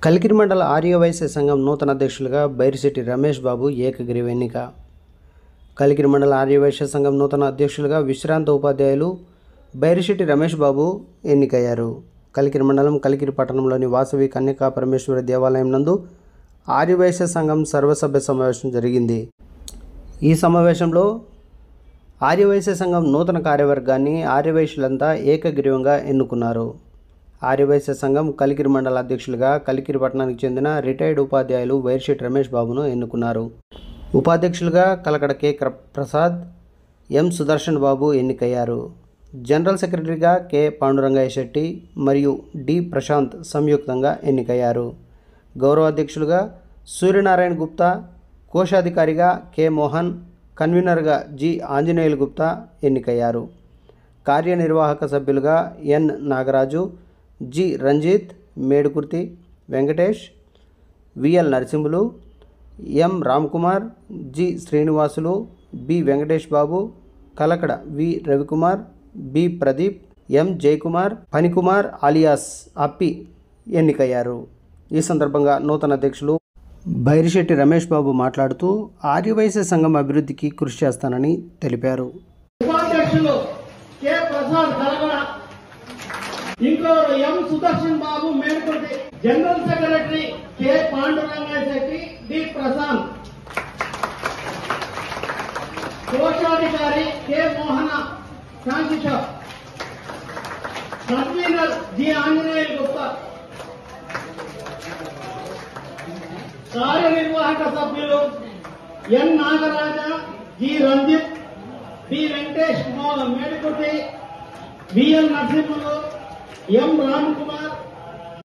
కలికిరి మండల ఆర్యవైశ్య సంఘం నూతన అధ్యక్షులుగా బైరిశెట్టి రమేష్ బాబు ఏకగ్రీవ ఎన్నిక. కలికిరి మండల ఆర్యవైశ్య సంఘం నూతన అధ్యక్షులుగా విశ్రాంత ఉపాధ్యాయులు బైరిశెట్టి రమేష్ బాబు ఎన్నికయ్యారు. కలికిరి మండలం కలికిరి పట్టణంలోని వాసవి కన్యకా పరమేశ్వరి దేవాలయం నందు ఆర్యవైశ్య సంఘం సర్వసభ్య సమావేశం జరిగింది. ఈ సమావేశంలో ఆర్యవైశ్య సంఘం నూతన కార్యవర్గాన్ని ఆర్యవైశ్యులంతా ఏకగ్రీవంగా ఎన్నుకున్నారు. ఆర్యవైశ్య సంఘం కలికిరి మండల అధ్యక్షులుగా కలికిరి పట్టణానికి చెందిన రిటైర్డ్ ఉపాధ్యాయులు బైరిశెట్టి రమేష్ బాబును ఎన్నుకున్నారు. ఉపాధ్యక్షులుగా కలకడ కె ప్రసాద్, ఎం సుదర్శన్ బాబు ఎన్నికయ్యారు. జనరల్ సెక్రటరీగా కె పాండురంగయ్య శెట్టి మరియు డి ప్రశాంత్ సంయుక్తంగా ఎన్నికయ్యారు. గౌరవ అధ్యక్షులుగా సూర్యనారాయణ గుప్తా, కోశాధికారిగా కె మోహన్, కన్వీనర్గా జి ఆంజనేయులు గుప్తా ఎన్నికయ్యారు. కార్యనిర్వాహక సభ్యులుగా ఎన్ Nagaraju, G Ranjith, Medukurthi Venkatesh, VL Narasimhulu, M Ramkumar, G Srinivasulu, B Venkatesh బాబు, కలకడ వి రవికుమార్, బి ప్రదీప్, ఎం జయకుమార్, ఫణికుమార్ అలియాస్ అప్పి ఎన్నికయ్యారు. ఈ సందర్భంగా నూతన అధ్యక్షులు బైరిశెట్టి రమేష్ బాబు మాట్లాడుతూ ఆర్యవైశ్య సంఘం అభివృద్ధికి కృషి చేస్తానని తెలిపారు. ఇంకోరు ఎం సుదర్శన్ బాబు మేల్కొంటే, general secretary K Pandurangayya Shetty, D Prashant, కోశాధికారి K Mohana Shantisha, convener G Anjaneyulu Gupta, కార్యనిర్వాహక సభ్యులు N Nagaraja, G Ranjith, D Venkatesh మేడుకుటి, విఎల్ నరసింహులు, ఎం రామ్కుమార్.